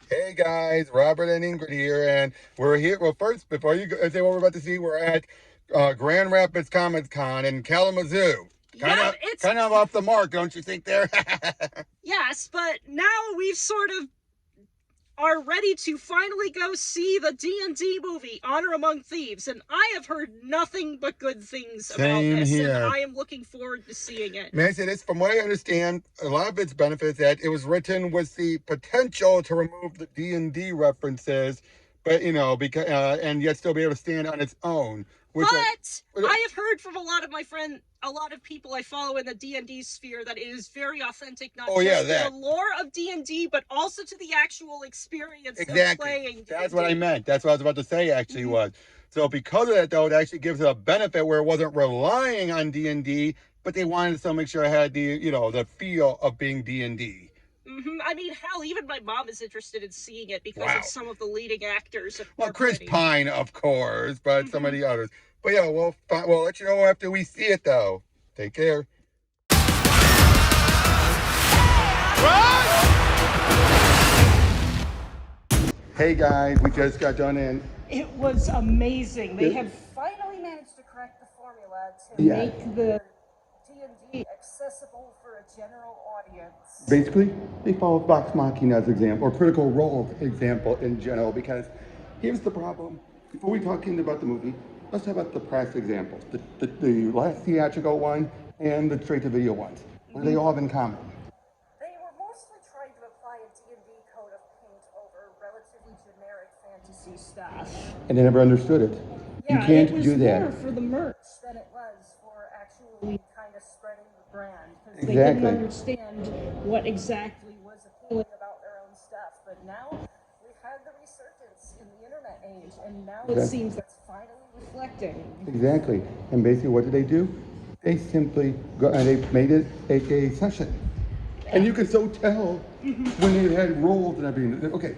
Hey guys, Robert and Ingrid here, and we're here. Well, first, before you say what we're about to see, we're at Grand Rapids Comic Con in Kalamazoo. Kind of off the mark, don't you think? There. Yes, but now we've sort of are ready to finally go see the D&D movie, Honor Among Thieves, and I have heard nothing but good things about this, here. and I am looking forward to seeing it. May I say this? From what I understand, a lot of its benefits that it was written with the potential to remove the D&D references, but because and yet still be able to stand on its own. I have heard from a lot of people I follow in the D&D sphere that it is very authentic, not just to the lore of D&D, but also to the actual experience of playing D&D. That's what I meant. That's what I was about to say, actually, was. So because of that, though, it actually gives it a benefit where it wasn't relying on D&D, but they wanted to still make sure it had the feel of being D&D. I mean, hell, even my mom is interested in seeing it because of some of the leading actors. Well, Chris Pine, of course, but some of the others. But yeah, we'll let you know after we see it, though. Take care. Hey guys, we just got done in. It was amazing. They have finally managed to crack the formula to make the D&D accessible for a general audience. Basically, they follow Vox Machina's example, or Critical Role example in general, because here's the problem. Before we talk about the movie, let's talk about the press examples. The last theatrical one and the straight-to-video ones. What do they all have in common? They were mostly trying to apply a D&D coat of paint over relatively generic fantasy stuff. And they never understood it. Yeah, you can't do that. It was more for the merch than it was for actually kind of spreading the brand. Because they didn't understand what exactly was appealing about their own stuff. But now we've had the resurgence in the internet age, and now it seems that's finally reflecting. Exactly. And basically what did they do? They simply go and they made it a session. And you can so tell when they had roles and everything. Okay.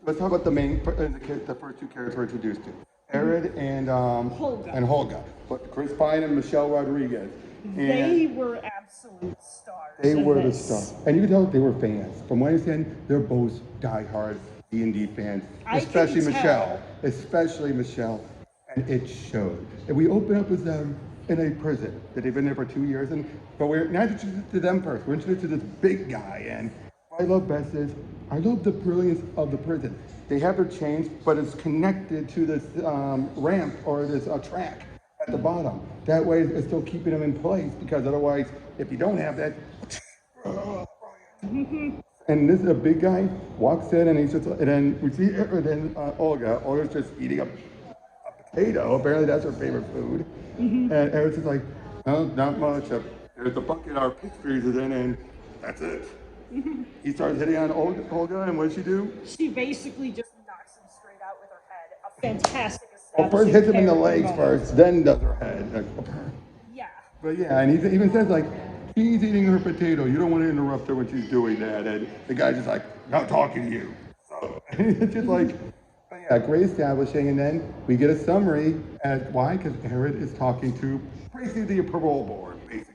Let's talk about the first two characters we're introduced to. Arid and Holga. But Chris Pine and Michelle Rodriguez. They were absolute stars. They were the stars. And you can tell they were fans. From what I understand, they're both diehard D&D fans. Especially Michelle. And it showed. And we open up with them in a prison that they've been there for 2 years. But we're not introduced to them first. We're introduced to this big guy. And what I love best is, I love the brilliance of the prison. They have their chains, but it's connected to this ramp or this track at the bottom. That way it's still keeping them in place, because otherwise, if you don't have that, and this is a big guy, walks in and he's just, and then we see Olga. Olga's just eating a potato. Apparently that's her favorite food. And Eric's just like, no, not much. There's a bucket our pastries is in, and that's it. He starts hitting on Olga, and what does she do? She basically just knocks him straight out with her head. A fantastic Well, first hits him in the legs first, then does her head. Yeah. But yeah, and he even says, like, she's eating her potato. You don't want to interrupt her when she's doing that. And the guy's just like, not talking to you. So it's just like, yeah, great establishing. And then we get a summary as why, because Herod is talking to basically the parole board, basically.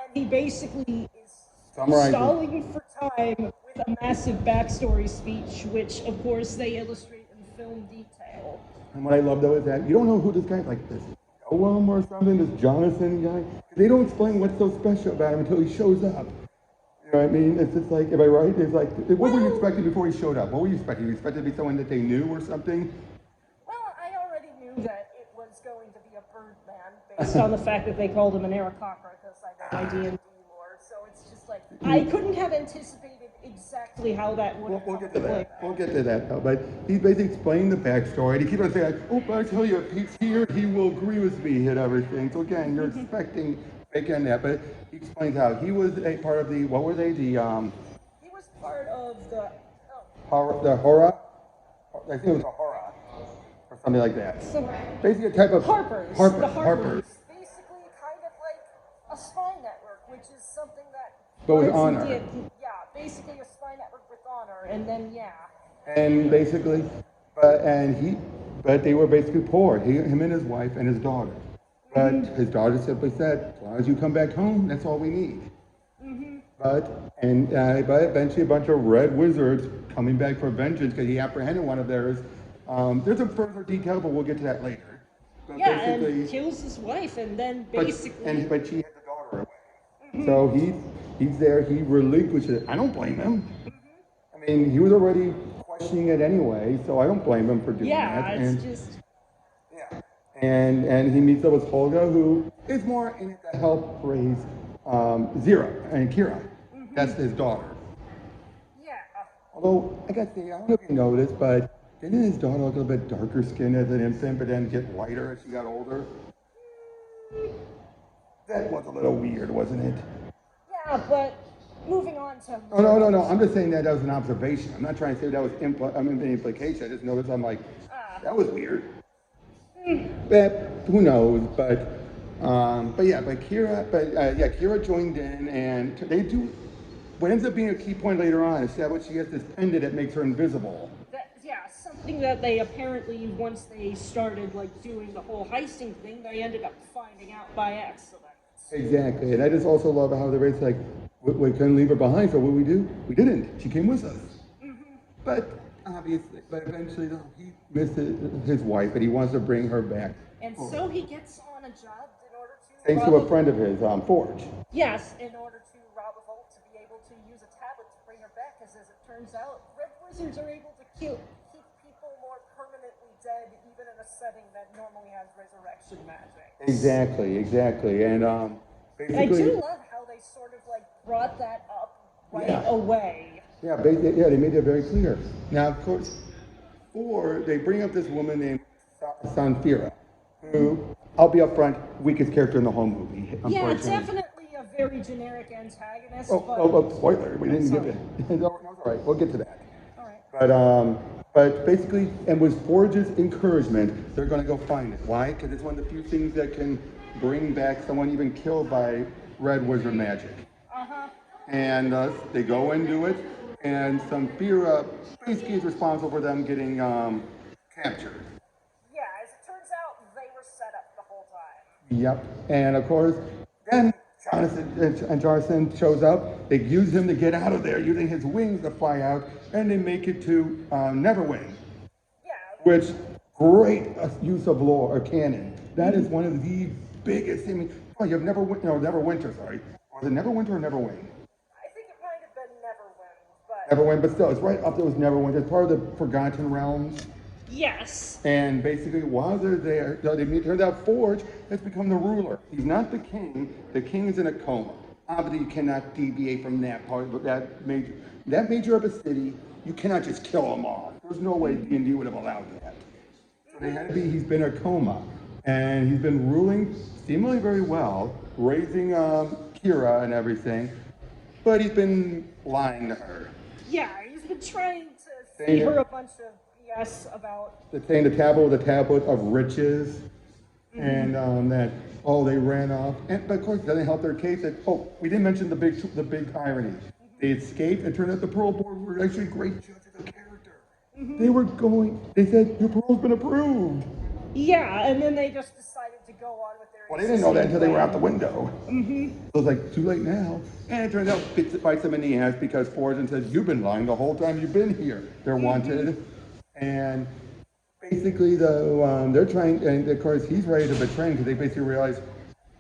And he basically is stalling for time with a massive backstory speech, which, of course, they illustrate in film detail. And what I love, though, is that you don't know who this guy's like, this Owen or something, this Jonathan guy. They don't explain what's so special about him until he shows up. You know what I mean? It's just like, am I right? It's like, what were you expecting before he showed up? What were you expecting? You expected to be someone that they knew or something? Well, I already knew that it was going to be a Birdman, based on the fact that they called him an Aarakocra, because I know my D&D lore. So it's just like, I couldn't have anticipated exactly how that would have We'll get to that. We'll get to that, though. But he's basically explaining the backstory. And he keeps on saying, like, oh, but I tell you, if he's here, he will agree with me and everything. So again, you're expecting again that. But he explains how he was a part of the, what were they? He was part of the... The horror? I think it was a horror. Or something like that. So, basically a type of... Harpers. Harpers. Basically kind of like a spy network, which is something that... But with honor. Yeah, basically a spy network with honor, and then, yeah. And basically, but they were basically poor, him and his wife and his daughter. But his daughter simply said, as long as you come back home, that's all we need. But eventually a bunch of red wizards coming back for vengeance because he apprehended one of theirs. There's some further detail, but we'll get to that later. But Yeah, and kills his wife, and then basically... But she had the daughter away. So he's there, he relinquishes it. I don't blame him. I mean, he was already questioning it anyway, so I don't blame him for doing that. Yeah, it's just... Yeah. And he meets up with Holga, who is more in it to help raise Zira and Kira. That's his daughter. Yeah. Although, I gotta say, I don't know if you noticed, but didn't his daughter look a little bit darker skinned as an infant, but then get lighter as she got older? That was a little weird, wasn't it? Yeah, but moving on to... Oh, no. I'm just saying that was an observation. I'm not trying to say that was an implication. I just noticed, I'm like, that was weird. But who knows? But Kira joined in, and they do. What ends up being a key point later on is that she has this pendant that makes her invisible. Something that they apparently, once they started like doing the whole heisting thing, they ended up finding out by accident. Exactly, and I just also love how the race like we couldn't leave her behind. So what we do? We didn't. She came with us. But eventually, he misses his wife, and he wants to bring her back. And so he gets on a job in order to... Thanks to a friend of his, Forge. Yes, in order to rob a vault to be able to use a tablet to bring her back, because as it turns out, red wizards are able to keep people more permanently dead, even in a setting that normally has resurrection magic. Exactly, and basically... I do love how they sort of like brought that up right away. Yeah, they made it very clear. Now, of course, they bring up this woman named Sanfira, who, I'll be upfront, weakest character in the whole movie. Yeah, definitely a very generic antagonist. Spoiler, we didn't get it. No, all right, we'll get to that. All right. But basically, and with Forge's encouragement, they're going to go find it. Why? Because it's one of the few things that can bring back someone even killed by red wizard magic. And they go and do it, and Sanfira basically is responsible for them getting captured. Yeah, as it turns out, they were set up the whole time. Yep, and of course, then Jonathan shows up. They use him to get out of there, using his wings to fly out, and they make it to Neverwing. Yeah. Which, great use of lore or canon. That is one of the biggest. I mean, you have Neverwinter, sorry. Was it Neverwinter or Neverwing? I think it might have been Neverwing, but... Neverwing, but still, it's right up there with Neverwinter. It's part of the Forgotten Realms. Yes. And basically, while they're there, it turns out Forge has become the ruler. He's not the king. The king is in a coma. Obviously, you cannot deviate from that part, but that major of a city, you cannot just kill him off. There's no way D&D would have allowed that. So he's been in a coma, and he's been ruling seemingly very well, raising Kira and everything, but he's been lying to her. Yeah, he's been trying to feed her a bunch of BS about... Saying the tablet was a tablet of riches, and that, they ran off. But of course, it doesn't help their case that, we didn't mention the big irony. They escaped, and turned out the parole board were actually great judges of character. They said, your parole's been approved. Yeah, and then they just decided to go on with their... Well, they didn't know that until they were out the window. So it was like, too late now. And it turns out it bites them in the ass because Fortune says, you've been lying the whole time you've been here. They're wanted. And basically, they're trying, and of course, he's ready to betray him because they basically realize,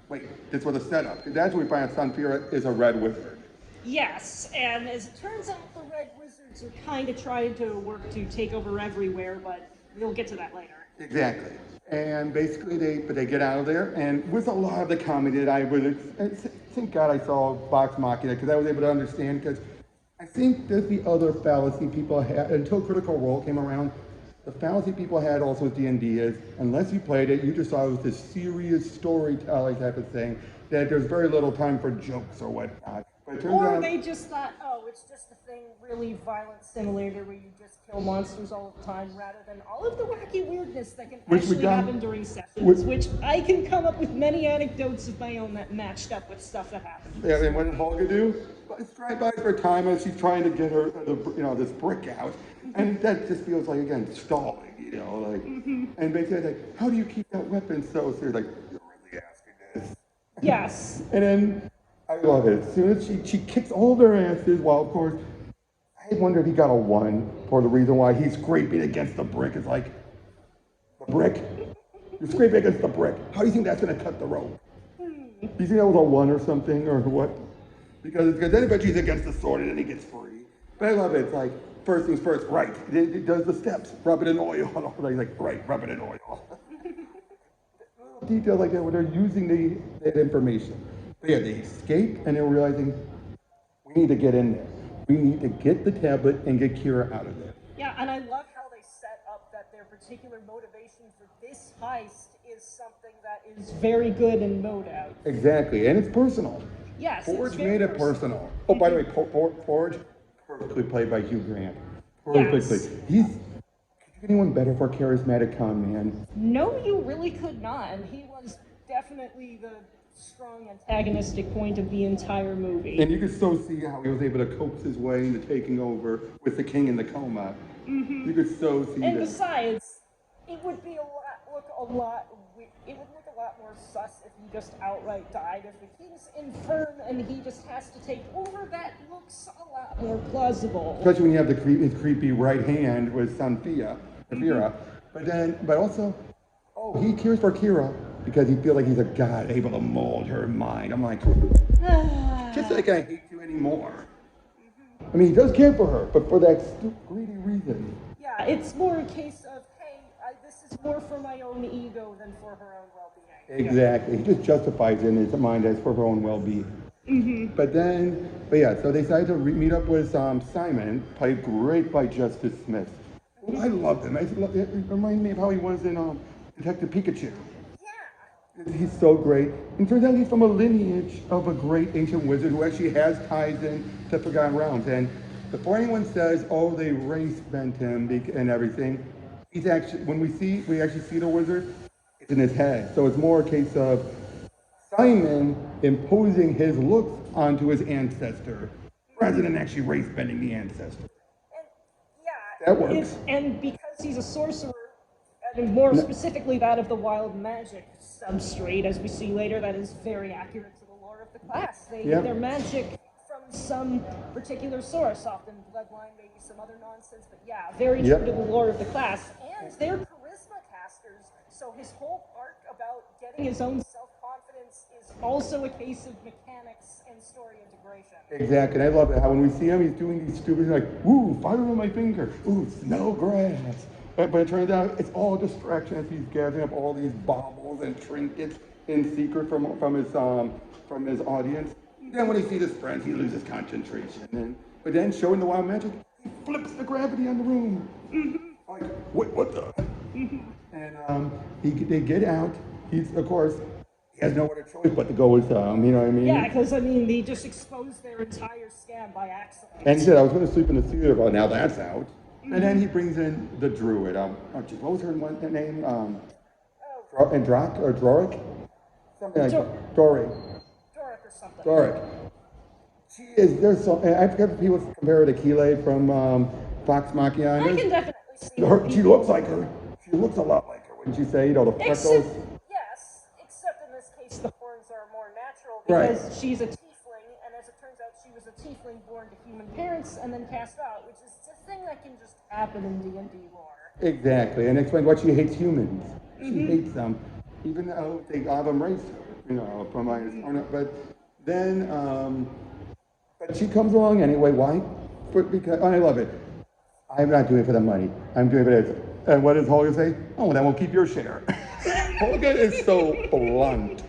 wait, this was a setup. That's when we find out Sanfira is a red wizard. Yes, and as it turns out, the red wizards are kind of trying to work to take over everywhere, but we'll get to that later. Exactly. And basically, they get out of there, and with a lot of the comedy that I would, thank God I saw Vox Machina, because I was able to understand, because I think that the other fallacy people had, until Critical Role came around, the fallacy people had also with D&D is, unless you played it, you just saw it was this serious storytelling type of thing, that there's very little time for jokes or whatnot. But it turns out, they just thought, it's just a thing, really violent simulator where you just kill monsters all the time, rather than all of the wacky weirdness that can actually happen during sessions, which I can come up with many anecdotes of my own that matched up with stuff that happened. Yeah, and what did Holga do? Drive-by for time as she's trying to get her, this brick out, and that just feels like, again, stalling, and basically like, how do you keep that weapon so serious? Like, you're really asking this? Yes. And then I love it. As soon as she kicks all their asses, well, of course, I wonder if he got a 1 for the reason why he's scraping against the brick. It's like, the brick? You're scraping against the brick. How do you think that's going to cut the rope? Do you think that was a 1 or something, or what? Because then eventually he's against the sword and then he gets free. But I love it. It's like, first things first, right. It does the steps. Rub it in oil. He's like, right, rub it in oil. Details like that when they're using that information. But yeah, they escape and they're realizing, we need to get in there. We need to get the tablet and get Kira out of there. Yeah, and I love how they set up that their particular motivation for this heist is something that is very good in mode out. Exactly, and it's personal. Yes, Forge made it personal. Oh, by the way, Forge, perfectly played by Hugh Grant. Perfectly played. Could you get anyone better for a charismatic con man? No, you really could not, and he was definitely the strong antagonistic point of the entire movie. And you could so see how he was able to coax his way into taking over with the king in the coma. Mm-hmm. You could so see and that. Besides, it would look a lot more sus if he just outright died. If the king's infirm and he just has to take over, that looks a lot more plausible. Especially when you have his creepy right hand with Sanfia, but also, he cares for Kira because he feels like he's a god able to mold her mind. I'm like, just like I hate you anymore. I mean, he does care for her, but for that greedy reason. Yeah, it's more a case of, hey, this is more for my own ego than for her own well-being. Exactly. He just justifies it in his mind as for her own well-being. Mm-hmm. But yeah, so they decided to meet up with Simon, played great by Justice Smith. I loved him. It reminded me of how he was in Detective Pikachu. Yeah. He's so great. And turns out he's from a lineage of a great ancient wizard who actually has ties in to Forgotten Realms. And before anyone says, they race bent him and everything, he's actually, when we actually see the wizard, it's in his head. So it's more a case of Simon imposing his looks onto his ancestor rather than actually race bending the ancestor. That works. And because he's a sorcerer, and more specifically that of the wild magic substrate, as we see later, that is very accurate to the lore of the class. They get their magic from some particular source, often bloodline, maybe some other nonsense, but very true to the lore of the class. And they're charisma casters, so his whole arc about getting his own self-confidence is also a case of mechanics and story integration. Exactly, and I love it how when we see him, he's doing these stupid, like, ooh, fire on my finger, ooh, snow grass. But it turns out it's all distraction as he's gathering up all these baubles and trinkets in secret from his audience. Then when he sees his friends, he loses concentration. But then, showing the wild magic, he flips the gravity on the room. Mm-hmm. Like, what the? Mm-hmm. And they get out. Of course, he has no other choice but to go with them. You know what I mean? Yeah, because they just exposed their entire scam by accident. And he said, I was going to sleep in the theater, but now that's out. Mm-hmm. And then he brings in the druid. What was her name? Androck or Doric? Something like that. Doric or something. Doric. I forget if people compare her to Keeley from Vox Machina. I can definitely see She looks like her. She looks a lot like her, wouldn't you say? The freckles. Except in this case, the horns are more natural because she's a tiefling, and as it turns out, she was a tiefling born to human parents and then cast out, which is a thing that can just happen in D&D lore. Exactly, and explain why she hates humans. She hates them, even though they have them raised her, from my but then, but she comes along anyway. Why? Because I love it. I'm not doing it for the money. I'm doing it for this. And what does Holga say? Oh, then we'll keep your share. Holga is so blunt.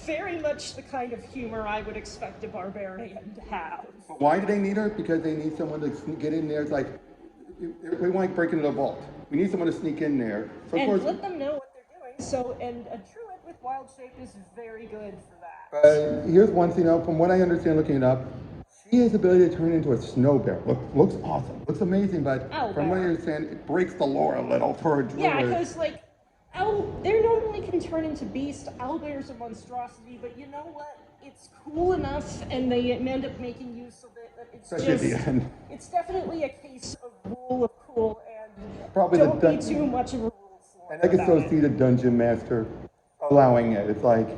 Very much the kind of humor I would expect a barbarian to have. Why do they need her? Because they need someone to get in there. It's like, we want to break into the vault. We need someone to sneak in there. So and let them know what they're doing. So, and a druid with wild shape is very good for that. Here's one thing, from what I understand looking it up, she has the ability to turn into a snow bear. Looks awesome. Looks amazing, but from what I understand, it breaks the lore a little for a druid. Yeah, because they normally can turn into beast. Owlbear's a monstrosity, but you know what? It's cool enough, and they end up making use of it. That it's especially at the end. It's definitely a case of rule of cool, and probably don't be too much of a rule. And I can still see the dungeon master allowing it. It's like,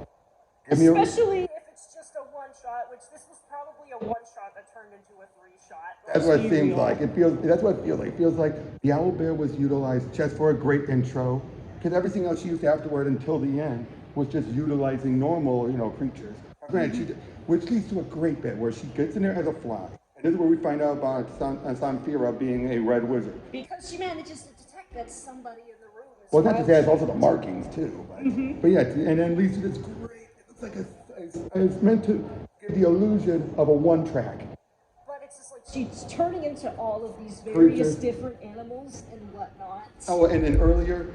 Especially if it's just a one-shot, which this was probably a one-shot that turned into a three-shot. That's what it seems like. That's what it feels like. It feels like the owl bear was utilized just for a great intro, because everything else she used afterward until the end was just utilizing normal, creatures. Granted, which leads to a great bit where she gets in there as a fly. And this is where we find out about Sanfira being a red wizard. Because she manages to detect that somebody in the room is Well, not just that, it's also the markings too. But yeah, and then leads to this great, it's like it's meant to give the illusion of a one-track. But it's just like she's turning into all of these various different animals and whatnot. Oh, and then earlier,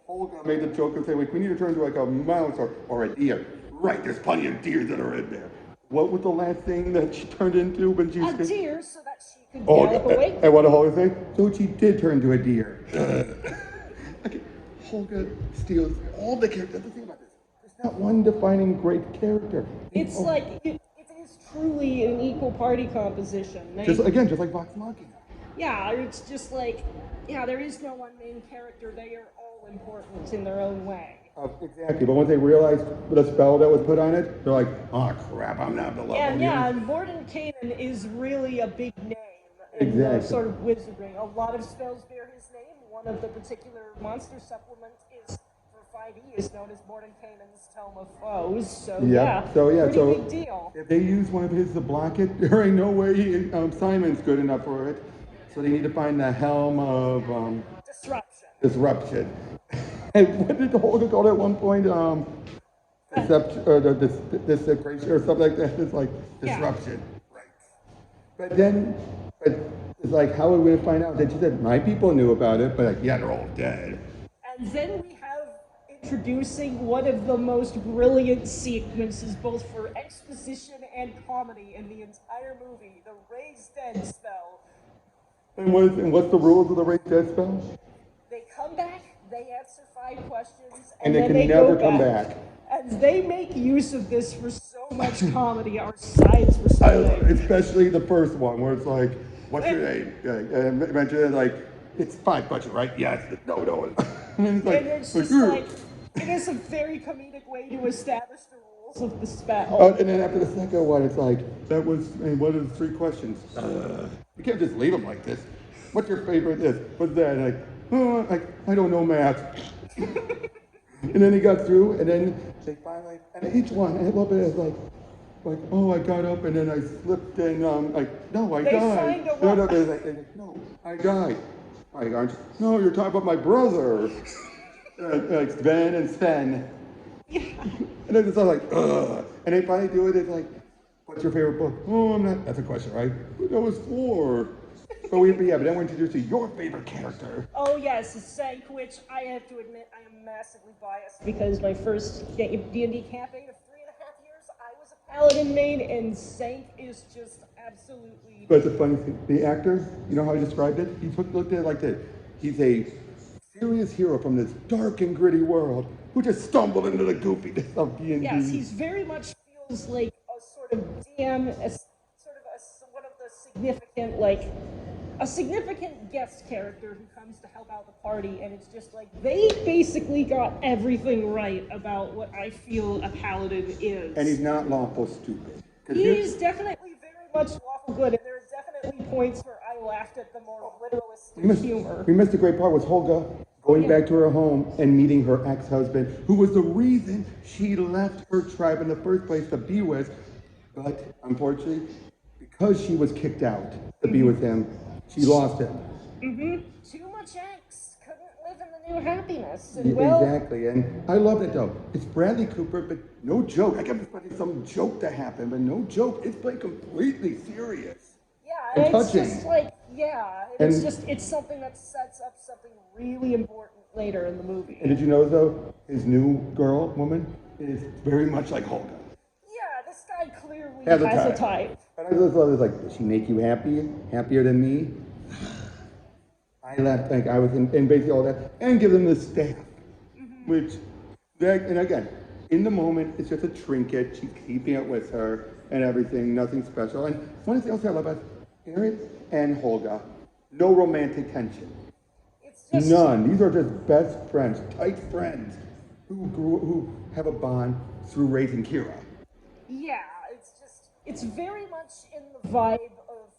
Olga made the joke of saying, like, we need to turn into like a mouse or a deer. Right, there's plenty of deer that are in there. What was the last thing that she turned into when she was... A deer, so that she could gallop away. And what did Olga say? So she did turn into a deer. Okay, Olga steals all the characters. The thing about this, there's not one defining great character. It's like, it is truly an equal party composition. Just like Vox Machina. Yeah, it's just like, there is no one main character. They are all important in their own way. Exactly, but once they realized the spell that was put on it, they're like, oh crap, I'm not the level. And Mordenkainen is really a big name in the sort of wizardry. A lot of spells bear his name. One of the particular monster supplements is, for 5e, is known as Mordenkainen's Tome of Foes. So pretty big deal. If they use one of his to block it, there ain't no way Simon's good enough for it. So they need to find the helm of... Disruption. And what did Olga call it at one point? Deception, or desecration, or something like that. It's like disruption. Right. But it's like, how are we going to find out? That she said, my people knew about it, but like, they're all dead. And then we have introducing one of the most brilliant sequences, both for exposition and comedy in the entire movie, the Raise Dead spell. And what's the rules of the Raise Dead spell? They come back, they answer 5 questions, and then they never come back. And they make use of this for so much comedy. Our sides were so big. Especially the first one, where it's like, what's your name? And mention it like, it's 5 questions, right? Yes. No. And it's just like, it is a very comedic way to establish the rules of the spell. And then after the second one, it's like, what are the 3 questions? You can't just leave them like this. What's your favorite this? What's that? I don't know math. And then he got through, and then they finally, and each one, and a little bit is like, oh, I got up, and then I slipped, and no, I died. No, I died. No, you're talking about my brother. Like Sven and Sven. Yeah. And then it's all like, ugh. And they finally do it, it's like, what's your favorite book? Oh, I'm not, that's a question, right? That was 4. But then we're introduced to your favorite character. Oh yes, Sank, which I have to admit I am massively biased because my first D&D campaign of 3.5 years, I was a paladin main, and Sank is just absolutely... But it's a funny thing, the actor, you know how he described it? He looked at it like this. He's a serious hero from this dark and gritty world who just stumbled into the goofiness of D&D. Yes, he's very much feels like a sort of DM, one of the significant, a significant guest character who comes to help out the party, and it's just like, they basically got everything right about what I feel a paladin is. And he's not lawful stupid. He's definitely very much lawful good, and there are definitely points where I laughed at the more literalistic humor. We missed a great part, was Olga going back to her home and meeting her ex-husband, who was the reason she left her tribe in the first place to be with, but unfortunately, because she was kicked out to be with him, she lost him. Too much angst. Couldn't live in the new happiness. And exactly, and I love it though. It's Bradley Cooper, but no joke. I kept expecting some joke to happen, but no joke. It's played completely serious. Yeah, and it's just like, it's something that sets up something really important later in the movie. And did you know though, his new woman, is very much like Olga. Yeah, this guy clearly has a type. And I just thought it was like, does she make you happier than me? I left, I was in basically all that, and give them the staff, which, and again, in the moment, it's just a trinket. She's keeping it with her and everything, nothing special. And one of the things I love about Ingrid and Olga, no romantic tension. It's just none. These are just best friends, tight friends, who have a bond through raising Kira. Yeah, it's very much in the vibe of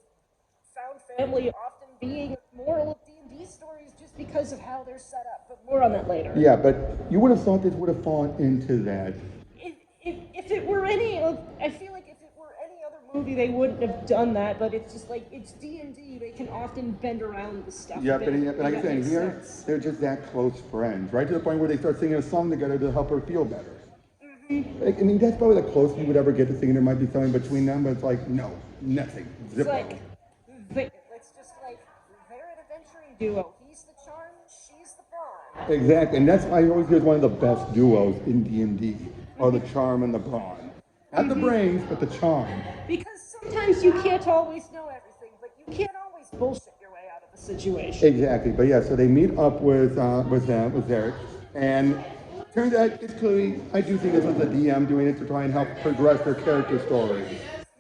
found family often being moral of D&D stories just because of how they're set up, but more on that later. Yeah, but you would have thought this would have fallen into that. If it were any of, I feel like if it were any other movie, they wouldn't have done that, but it's just like, it's D&D, they can often bend around the stuff. Yeah, but like I said, here, they're just that close friends, right to the point where they start singing a song together to help her feel better. Like, I mean, that's probably the closest you would ever get to thinking there might be something between them, but it's like, no, nothing. Zippo. It's like, it's just like, they're an adventuring duo. He's the charm, she's the brawn. Exactly, and that's why I always hear one of the best duos in D&D, are the charm and the brawn. Not the brains, but the charm. Because sometimes you can't always know everything, but you can't always bullshit your way out of a situation. Exactly, but yeah, so they meet up with Eric, and turns out it's clearly, I do think this was the DM doing it to try and help progress their character stories.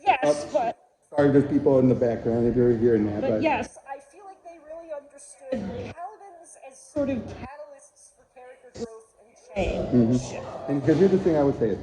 Yes, but... Sorry, there's people in the background if you're hearing that. But yes, I feel like they really understood paladins as sort of catalysts for character growth and change. And because here's the thing I would say is,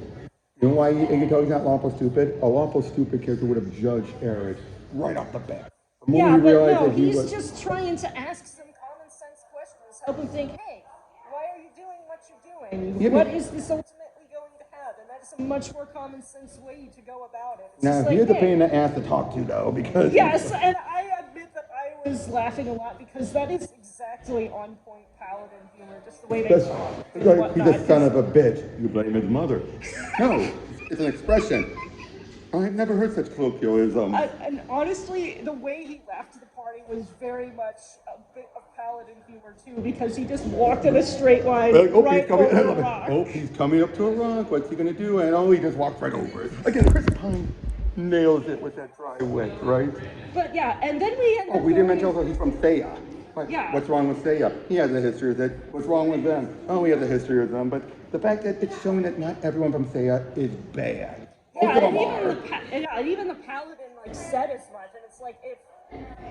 you know why you can tell he's not lawful stupid? A lawful stupid character would have judged Eric right off the bat. The Yeah, moment he but realized no, that he he's was, just trying to ask some common sense questions, help him think, hey, why are you doing what you're doing? Yeah, What but- is this ultimately going to have? And that's a much more common sense way to go about it. It's now just he like, is a hey, pain in the ass to talk to though, because yes, and I admit that I was laughing a lot because that is exactly on point paladin humor, just the way they That's- talk. he's and like, he's whatnot. a son of a bitch. You blame his mother. No, it's an expression. I've never heard such colloquialism. And honestly, the way he left the party was very much a bit of paladin humor too, because he just walked in a straight line Like, oh, right he's coming, over the rock. oh, he's coming up to a rock. What's he gonna do? And oh, he just walks right over it. Again, Chris Pine nails it with that dry wit, right? But yeah, and then we end Oh, up we didn't going- mention also he's from Thea. Like, Yeah. What's wrong with Thea? He has a history of it. What's wrong with them? Oh, he has a history of them. But the fact that it's showing that not everyone from Thea is bad. Yeah, Most of and them even, are. and even the paladin like said as much, and it's like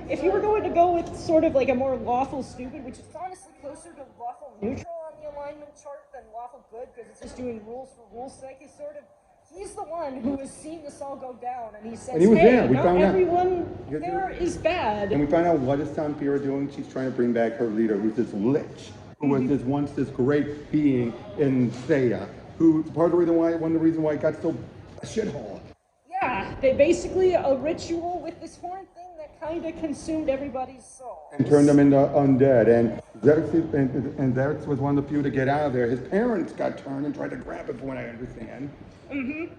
if you were going to go with sort of like a more lawful stupid, which is honestly closer to lawful neutral on the alignment chart than lawful good, because it's just doing rules for rules' sake, he's the one who has seen this all go down, and he says, And he was hey, there. We not found out. everyone Yes, there is bad. And we find out what is Sampira doing. She's trying to bring back her leader, who's this lich, who was this once this great being in Thea, who one of the reasons why it got so a shithole. Yeah, they basically a ritual with this horn thing that kind of consumed everybody's soul. And turned them into undead. And Xerxes was one of the few to get out of there. His parents got turned and tried to grab it, from what I understand.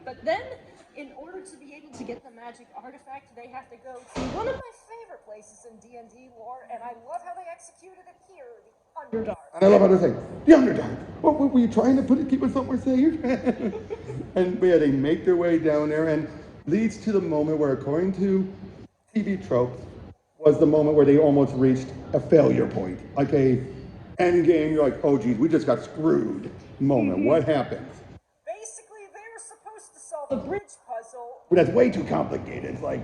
But then, in order to be able to get the magic artifact, they have to go to one of my favorite places in D&D lore, and I love how they executed it here, the Underdark. And I love how they say, the Underdark. What were you trying to keep us somewhere safe? And yeah, they make their way down there, and leads to the moment where, according to TV tropes, was the moment where they almost reached a failure point. Like a end game, you're like, oh geez, we just got screwed moment. What happens? Basically, they were supposed to solve a bridge puzzle. But that's way too complicated. It's like,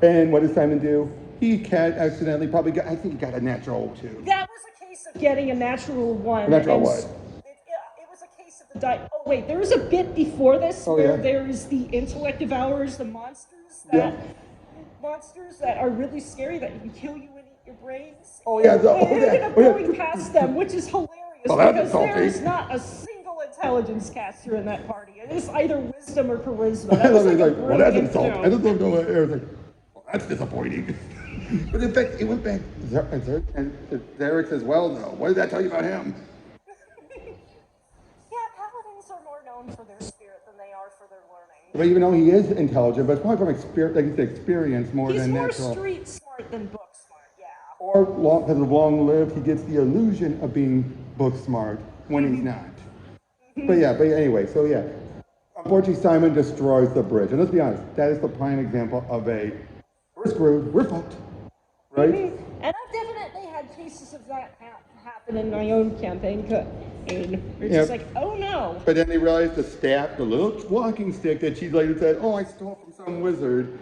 and what does Simon do? He accidentally probably got, I think he got a natural two. That was a case of getting a natural one. A natural and what? It was a case of the die. Oh wait, there was a bit before this where there is the intellect devourers, the monsters that are really scary that can kill you and eat your brains. Oh yeah, and we ended up going past them, which is hilarious because there is not a single intelligence caster in that party. It is either wisdom or charisma. That was like well, that's insult. joke. I just love the way Eric's like, well, that's disappointing. But in fact, it went back, and Xerxes as well, though. What did that tell you about him? Yeah, paladins are more known for their spirit than they are for their learning. Well, even though he is intelligent, but it's probably from experience more He's than more natural. street smart than book smart, yeah. Or because of long lived, he gets the illusion of being book smart when he's not. But anyway, so yeah. Unfortunately, Simon destroys the bridge. And let's be honest, that is the prime example of we're screwed, we're fucked, right? And I've definitely had cases of that happen in my own campaign. It's just like, oh no. But then they realized the staff, the little walking stick that she later said, oh, I stole from some wizard,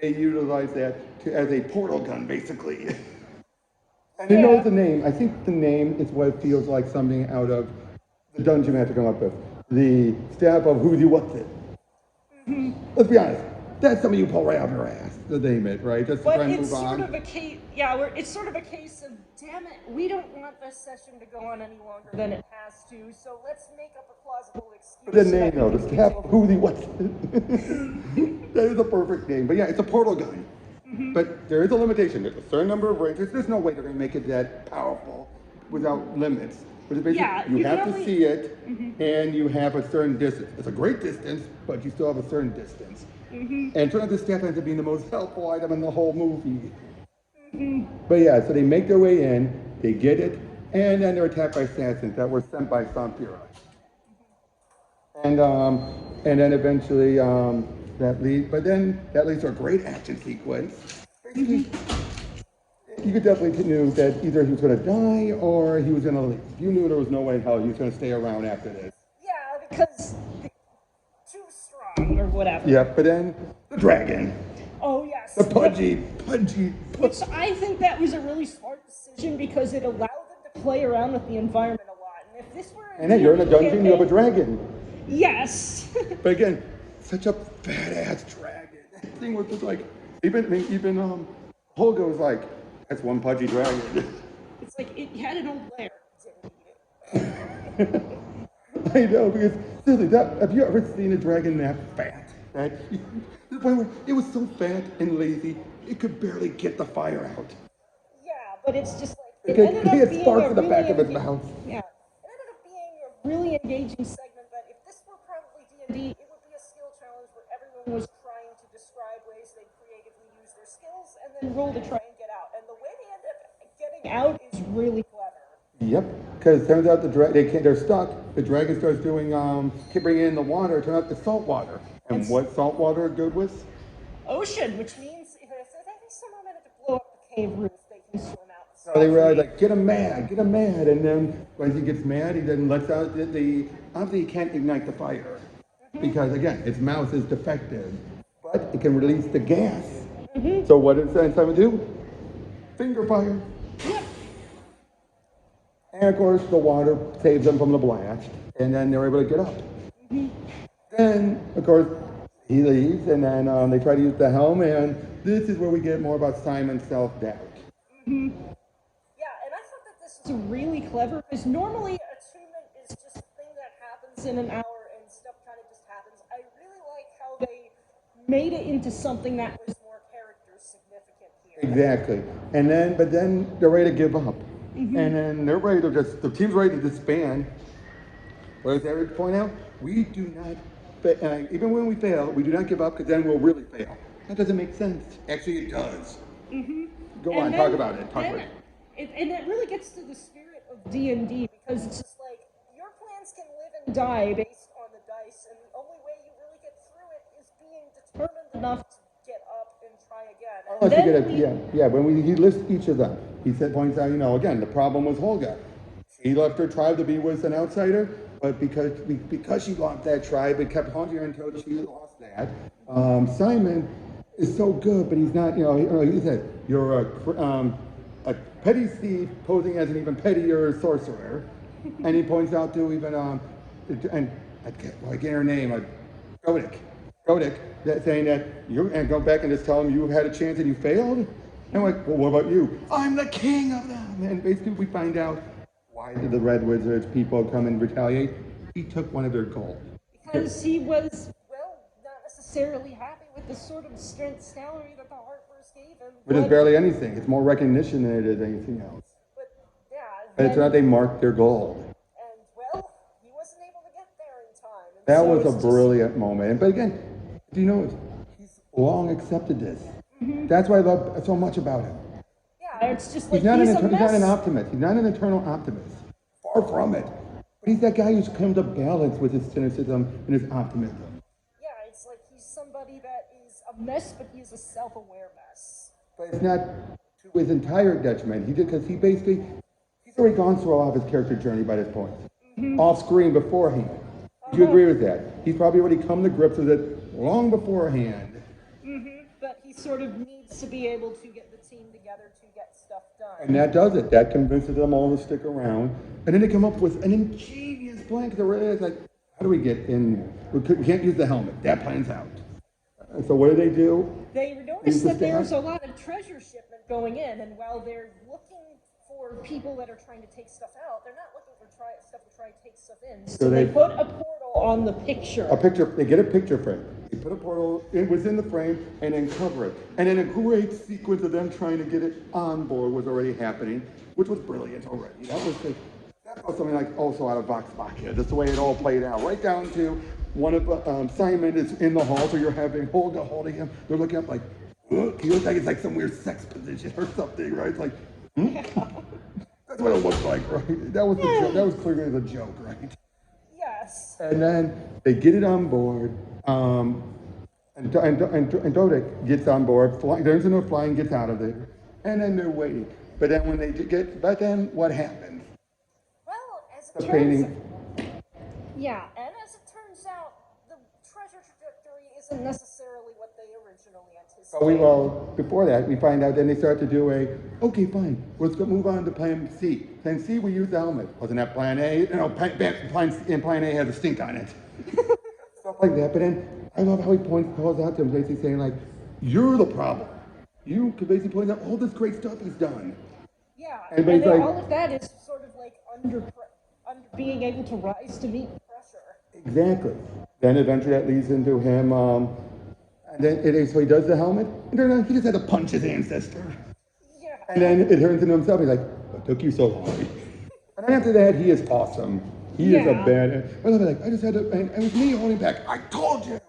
they utilized that as a portal gun, basically. And you know the name. I think the name is what it feels like something out of the dungeon we have to come up with. the staff of who do you what's it. Let's be honest. That's something you pull right out of your ass to name it, right? Just to try and move on. But it's sort of a case, yeah, it's sort of a case of, damn it, we don't want this session to go on any longer than it has to, so let's make up a plausible excuse. The name, though, the staff of who the what's it. That is a perfect name. But yeah, it's a portal gun. But there is a limitation. There's a certain number of ranges. There's no way they're going to make it that powerful without limits. But basically, Yeah, you you have can to only- see it, and you have a certain distance. It's a great distance, but you still have a certain distance. And turns out this staff ends up being the most helpful item in the whole movie. But yeah, so they make their way in, they get it, and then they're attacked by assassins that were sent by Sampira. And then eventually that leads to a great action sequence. Basically, you could definitely knew that either he was going to die or he was going to leave. You knew there was no way in hell he was going to stay around after this. Yeah, because too strong or whatever. Yeah, but then the dragon. Oh yes. The pudgy. Which I think that was a really smart decision because it allowed them to play around with the environment a lot. And if this were And then you're in a dungeon, you have a dragon. Yes. But again, such a badass dragon. That thing was just like, even Holga was like, that's one pudgy dragon. It's like it had an old lair. I know, because seriously, have you ever seen a dragon that fat? To the point where it was so fat and lazy, it could barely get the fire out. Yeah, but it's just like It had sparks in the back of its mouth. Yeah, it ended up being a really engaging segment. But if this were probably D&D, it would be a skill challenge where everyone was trying to describe ways they creatively use their skills and then roll to try and get out. And the way they end up getting out is really clever. Yep, because it turns out they're stuck. The dragon starts doing bringing in the water. It turns out it's salt water. And what salt water good with? Ocean, which means if someone managed to blow up the cave roof, they can swim out. So they realize, like, get him mad, and then when he gets mad, he then lets out obviously he can't ignite the fire, because again, its mouth is defective, but it can release the gas. So what does Simon do? Finger fire. Yep. And of course, the water saves them from the blast, and then they're able to get up. Then, of course, he leaves, and then they try to use the helm, and this is where we get more about Simon's self-doubt. Yeah, and I thought that this was really clever, because normally attunement is just a thing that happens in an hour, and stuff kind of just happens. I really like how they made it into something that was more character significant here. Exactly. But then they're ready to give up. And then they're ready to the team's ready to disband. But as Eric pointed out, we do not, even when we fail, we do not give up, because then we'll really fail. That doesn't make sense. Actually, it does. Go on, talk about it. And it really gets to the spirit of D&D, because it's just like, your plans can live and die based on the dice, and the only way you really get through it is being determined enough to get up and try again. When he lists each of them, he points out, again, the problem was Holga. She left her tribe to be with an outsider, but because she lost that tribe, it kept haunting her until she lost that. Simon is so good, but he's not, he said, you're a petty thief posing as an even pettier sorcerer. And he points out to even, and I can't her name, Godic, saying that and go back and just tell him you had a chance and you failed. And I'm like, well, what about you? I'm the king of them. And basically we find out why did the Red Wizards people come and retaliate? He took one of their gold. Because he was, not necessarily happy with the sort of strength salary that the Harpers gave him. But it's barely anything. It's more recognition than it is anything else. And it's not they marked their gold. And he wasn't able to get there in time. And that was a brilliant moment. But again, do you know, he's long accepted this. That's what I love so much about him. Yeah, it's just like he's not an optimist. He's not an eternal optimist. Far from it. But he's that guy who's come to balance with his cynicism and his optimism. Yeah, it's like he's somebody that is a mess, but he's a self-aware mess. But it's not to his entire detriment. Because he's already gone through a lot of his character journey by this point. Off screen beforehand. Do you agree with that? He's probably already come to grips with it long beforehand. But he sort of needs to be able to get the team together to get stuff done. And that does it. That convinces them all to stick around. And then they come up with an ingenious plan, because it really is like, how do we get in? We can't use the helmet. That plan's out. So what do? They notice that there's a lot of treasure shipment going in, and while they're looking for people that are trying to take stuff out, they're not looking for stuff to try to take stuff in. So they put a portal on the picture. They get a picture frame. They put a portal within the frame and then cover it. And then a great sequence of them trying to get it on board was already happening, which was brilliant already. That was something like also out of Vox Machina. That's the way it all played out. Right down to one of Simon is in the hall, so you're having Holga holding him. They're looking up like, ugh. He looks like it's like some weird sex position or something, right? It's like, that's what it looked like, right? That was the joke. That was clearly the joke, right? Yes. And then they get it on board, and Dodek gets on board, turns into a flying, gets out of there, and then they're waiting. But then what happens? Well, as it turns out, the treasure trajectory isn't necessarily what they originally anticipated. Well, before that, we find out, then they start to do okay, fine, let's move on to plan C. Plan C, we use the helmet. Wasn't that plan A? No, plan A has a stink on it. Stuff like that. But then, I love how he calls out to him, basically saying, like, you're the problem. You could basically point out all this great stuff he's done. Yeah, and then all of that is sort of like under being able to rise to meet pressure. Exactly. Then eventually that leads into him, and then so he does the helmet, and then he just had to punch his ancestor. Yeah. And then it turns into himself. He's like, what took you so long? And then after that, he is awesome. He is a bad. I just had to, and it was me holding back. I told you.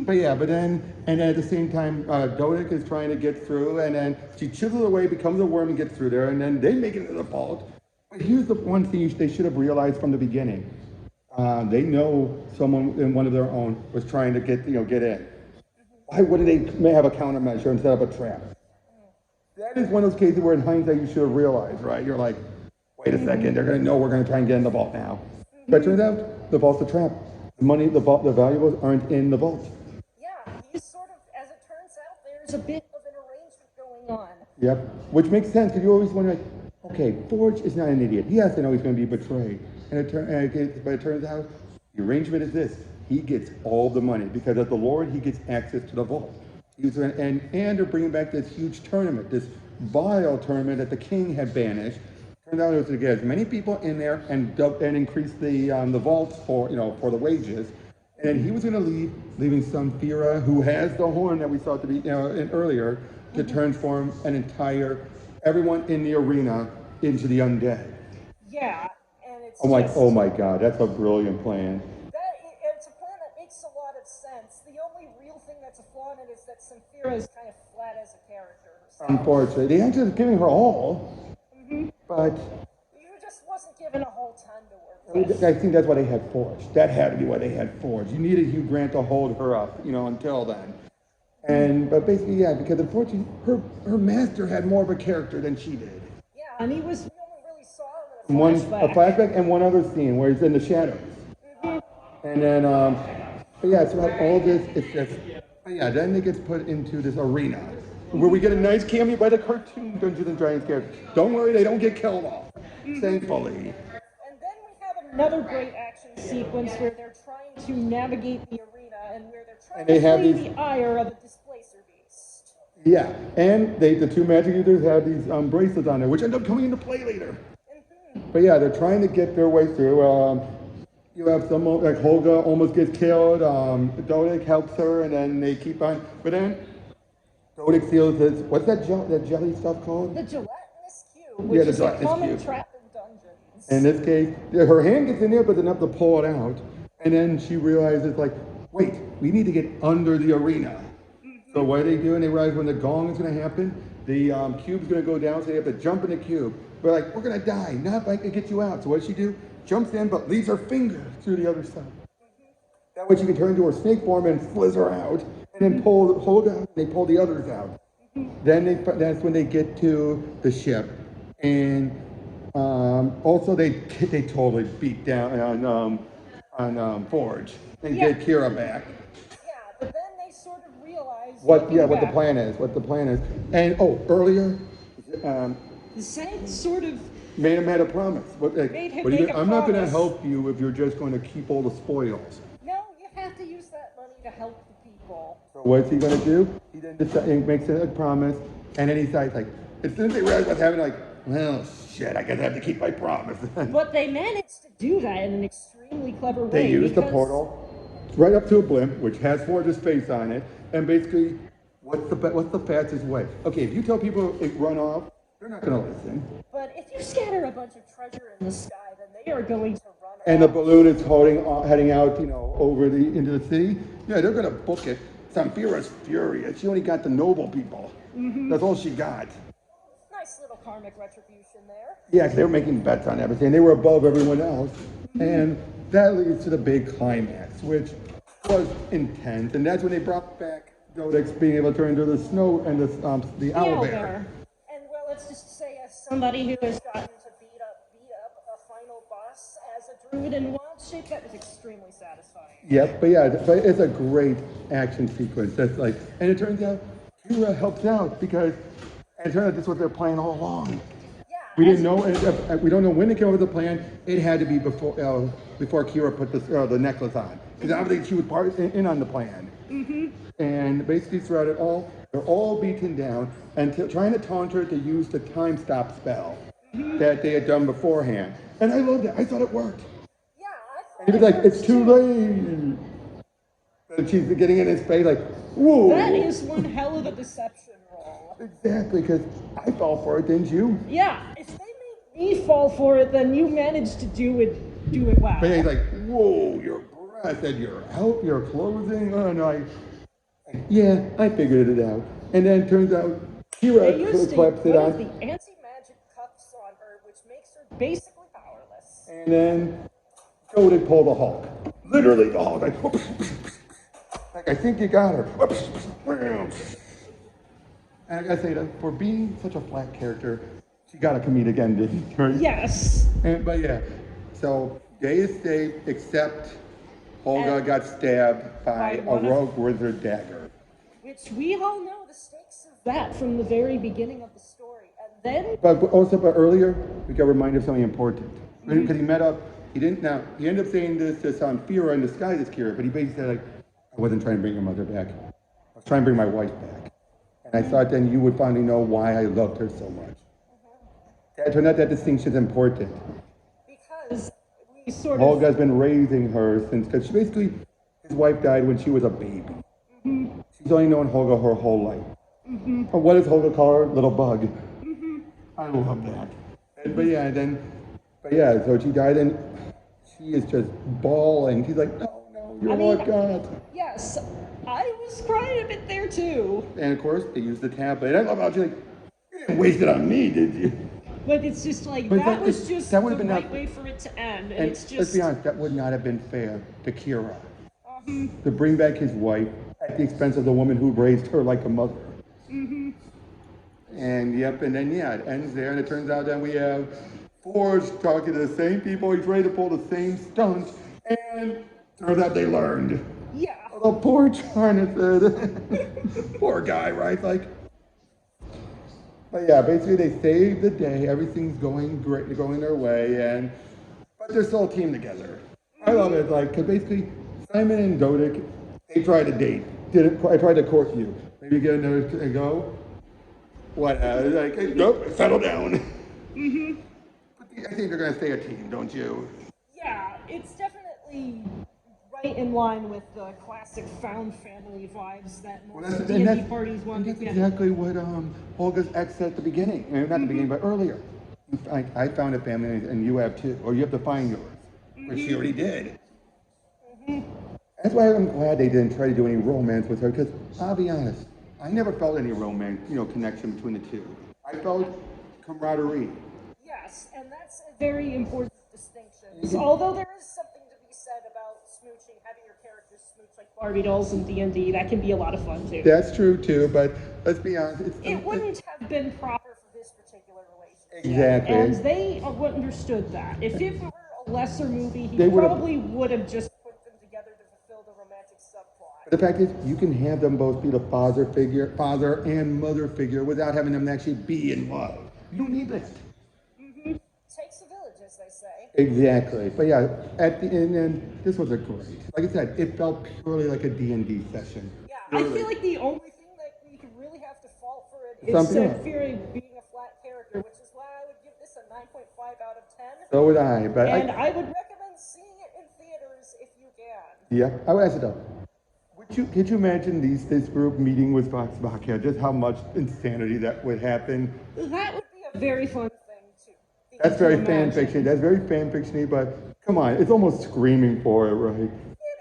But then at the same time, Dodek is trying to get through, and then she chisels away, becomes a worm, and gets through there, and then they make it into the vault. But here's the one thing they should have realized from the beginning. They know someone in one of their own was trying to get in. Why wouldn't they have a countermeasure instead of a trap? That is one of those cases where in hindsight you should have realized, right? You're like, wait a second, they're going to know we're going to try and get in the vault now. But it turns out the vault's a trap. The money, the valuables aren't in the vault. Yeah, he's sort of, as it turns out, there's a bit of an arrangement going on. Yep, which makes sense because you always wonder, like, okay, Forge is not an idiot. He has to know he's going to be betrayed. But it turns out the arrangement is this. He gets all the money because as the Lord, he gets access to the vault. And they're bringing back this huge tournament, this vile tournament that the king had banished. Turned out it was to get as many people in there and increase the vault for the wages. And he was going to leaving Samphira, who has the horn that we saw earlier, to transform everyone in the arena into the undead. Yeah, and it's oh my God, that's a brilliant plan. It's a plan that makes a lot of sense. The only real thing that's a flaw in it is that Samphira is kind of flat as a character herself. Unfortunately, they ended up giving her all, but you just wasn't given a whole ton to work with. I think that's why they had Forge. That had to be why they had Forge. You needed Hugh Grant to hold her up, until then. But basically, yeah, because unfortunately, her master had more of a character than she did. Yeah, and we only really saw him in a flashback and one other scene where he's in the shadows. And then, so all this, it's just, then it gets put into this arena where we get a nice cameo by the cartoon Dungeons and Dragons character. Don't worry, they don't get killed off, thankfully. And then we have another great action sequence where they're trying to navigate the arena and where they're trying to flee the ire of a displacer beast. Yeah, and the two magic users have these bracelets on there, which end up coming into play later. But yeah, they're trying to get their way through. You have someone like Holga almost gets killed. Dodek helps her, and then they keep on. But then Dodek feels this. What's that jelly stuff called? The gelatinous cube, which is a common trap in dungeons. In this case, her hand gets in there, but it's enough to pull it out. And then she realizes, like, wait, we need to get under the arena. So what do? And they realize when the gong is going to happen, the cube's going to go down, so they have to jump in the cube. But like, we're going to die, not like to get you out. So what does she do? Jumps in, but leaves her finger through the other side. That way she can turn into her snake form and fliz her out, and then hold out, they pull the others out. Then that's when they get to the ship. And also they totally beat down on Forge and get Kira back. Yeah, but then they sort of realize what the plan is. And earlier the same sort of Made him had a promise. Made him make a I'm not going to promise. help you if you're just going to keep all the spoils. No, you have to use that money to help the people. So what's he going to do? He then he makes a promise, and then he decides, like, as soon as they realize what's happening, like, well, shit, I guess I have to keep my promise. But they managed to do that in an extremely clever way. They used the portal right up to a blimp, which has Forge's face on it, and basically, what's the fastest way? Okay, if you tell people to run off, they're not going to listen. But if you scatter a bunch of treasure in the sky, then they are going to run off. And the balloon is heading out, over into the city. Yeah, they're going to book it. Samphira's furious. She only got the noble people. That's all she got. Nice little karmic retribution there. Yeah, 'cause they were making bets on everything. They were above everyone else. And that leads to the big climax, which was intense. And that's when they brought back Dodek's being able to turn into the snow and the owl bear. And well, let's just say, as somebody who has gotten to beat up a final boss as a druid in wild shape, that was extremely satisfying. Yep, but it's a great action sequence. That's like, and it turns out Kira helps out because it turns out this is what they're playing all along. Yeah. We didn't know. We don't know when it came up with the plan. It had to be before Kira put the necklace on, because obviously she was part in on the plan. And basically throughout it all, they're all beaten down and trying to taunt her to use the time stop spell that they had done beforehand. And I loved it. I thought it worked. Yeah, I thought And he was like, "It's too late." And she's getting in his face like, "Whoa!" That is one hell of a deception roll. Exactly, because I fell for it, didn't you? Yeah, if they made me fall for it, then you managed to do it well. But he's like, "Whoa, your breath and your help, your clothing." Oh no, yeah, I figured it out. And then it turns out Kira claps it on. The anti-magic cuffs on her, which makes her basically powerless. And then Jodek pulled the Hulk. Literally the Hulk. Like, I think you got her. And I gotta say that for being such a flat character, she got a comedic ending, right? Yes. But yeah, so Day is safe, except Olga got stabbed by a rogue wizard dagger. Which we all know the stakes of that from the very beginning of the story. And then... But earlier, we got reminded of something important. Because he ended up saying this to Samphira in disguise as Kira, but he basically said, like, I wasn't trying to bring your mother back. I was trying to bring my wife back. And I thought then you would finally know why I loved her so much. It turned out that distinction is important. Because we sort Olga's been raising her since, because she basically, his wife died when she was a baby. She's only known Holga her whole life. What does Holga call her? Little bug. I love that. So she died and she is just bawling. She's like, no, you're what God. Yes, I was crying a bit there too. And of course, they used the tablet. I love how she's like, you didn't waste it on me, did you? But it's just like, But that was just that the would have been right way for it to end. And it's just... Let's be honest, that would not have been fair to Kira. To bring back his wife at the expense of the woman who raised her like a mother. And then it ends there, and it turns out that we have Forge talking to the same people. He's ready to pull the same stunt, and turns out they learned. Yeah. Oh, poor Jonathan. Poor guy, right? But yeah, basically they saved the day. Everything's going great, going their way, but they're still a team together. I love it, because basically Simon and Dodek, they tried to date. I tried to court you. Maybe get another go. What? Nope, settle down. But I think they're gonna stay a team, don't you? Yeah, it's definitely right in line with the classic found family vibes that most D&D parties want to get. That's exactly what Olga's ex said at the beginning. Not the beginning, but earlier. I found a family, and you have too, or you have to find yours, which she already did. That's why I'm glad they didn't try to do any romance with her, because I'll be honest, I never felt any romance, connection between the two. I felt camaraderie. Yes, and that's a very important distinction. So, although there is something to be said about smooching, having your characters smooch like Barbie dolls in D&D, that can be a lot of fun too. That's true too, but let's be honest. It wouldn't have been proper for this particular relationship. Exactly. And they understood that. If it were a lesser movie, he probably would have just put them together to fulfill the romantic subplot. The fact is, you can have them both be the father and mother figure without having them actually be in love. You don't need that. Exactly. But yeah, at the end, this was a great. Like I said, it felt purely like a D&D session. Yeah, Purely. I feel like the only thing that we could really have to fault for it is Something Fury being a flat character, which is why I would give this a 9.5 out of 10. So would I, but And I would recommend seeing it in theaters if you can. Yeah, I would ask it though. Could you imagine this group meeting with Vox Machina? Just how much insanity that would happen. That would be a very fun thing too. That's very fan fiction. That's very fan fictiony, but come on, it's almost screaming for it, right? It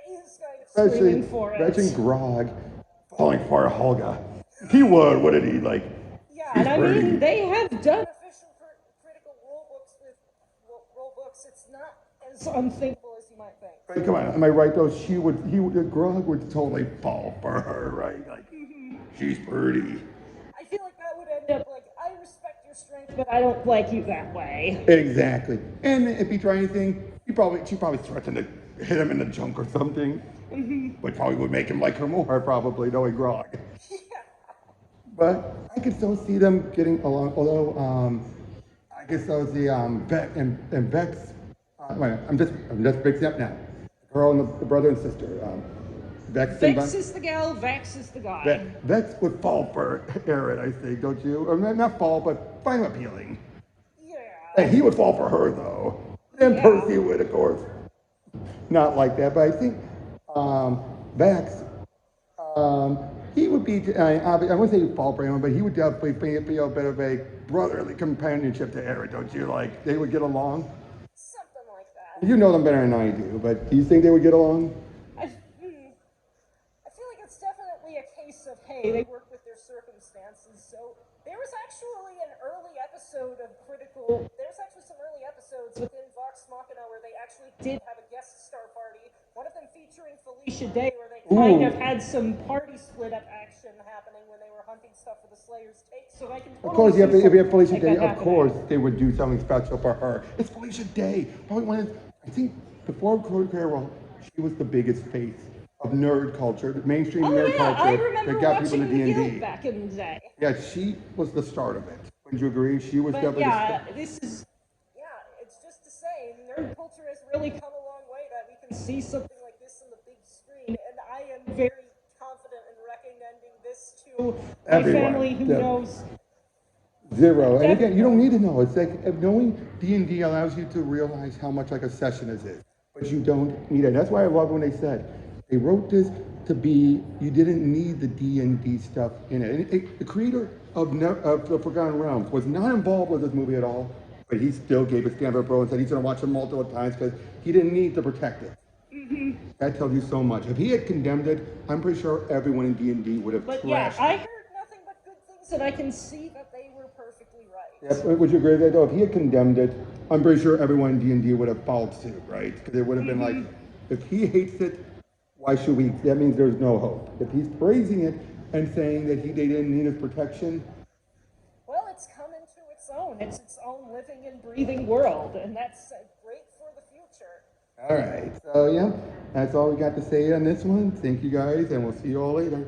is kind of screaming for it. Imagine Grog falling for Holga. He would, wouldn't he? Like, yeah, and I mean, they have done official critical rule books with rule books. It's not as unthinkable as you might think. But come on, am I right though? Grog would totally fall for her, right? Like, she's pretty. I feel like that would end up like, I respect your strength, but I don't like you that way. Exactly. And if he tried anything, she probably threatened to hit him in the junk or something. But probably would make him like her more, probably, knowing Grog. Yeah. But I could still see them getting along, although I could still see Vex and Vex. Wait, I'm just mixing up now. The girl and the brother and sister. Vex is the gal, Vex is the guy. Vex would fall for Aaron, I think, don't you? Or not fall, but find him appealing. Yeah. And he would fall for her, though. And Percy would, of course. Not like that, but I think Vex, he would be, I wouldn't say he'd fall for him, but he would definitely feel a bit of a brotherly companionship to Aaron, don't you? Like, they would get along? Something like that. You know them better than I do, but do you think they would get along? I feel like it's definitely a case of, hey, they work with their circumstances. So there was actually an early episode of there's actually some early episodes within Vox Machina where they actually did have a guest star party. One of them featuring Felicia Day, where they kind of had some party split up action happening when they were hunting stuff for the Slayer's take. So I can totally Of course, if you have Felicia like Day, of course they would do something special for her. It's Felicia Day. Probably I think before Carol, she was the biggest face of nerd culture, mainstream nerd culture. I remember that got watching people to the D&D. Guild back in the day. Yeah, she was the start of it. Would you agree? She was definitely it's just to say, nerd culture has really come a long way that we can see something like this on the big screen, and I am very confident in recommending this to my family who knows zero. And again, you don't need to know. It's like knowing D&D allows you to realize how much like a session is it, but you don't need it. That's why I love when they said they wrote this to be, you didn't need the D&D stuff in it. And the creator of the Forgotten Realms was not involved with this movie at all, but he still gave a stand up bro and said he's going to watch it multiple times because he didn't need to protect it. That tells you so much. If he had condemned it, I'm pretty sure everyone in D&D would have trashed it. I heard nothing but good things, and I can see that they were perfectly right. Yeah, would you agree with that though? If he had condemned it, I'm pretty sure everyone in D&D would have followed suit, right? Because it would have been like, if he hates it, why should we? That means there's no hope. If he's praising it and saying that they didn't need his protection. Well, it's come into its own. It's its own living and breathing world, and that's great for the future. All right. So, yeah, that's all we got to say on this one. Thank you guys, and we'll see you all later.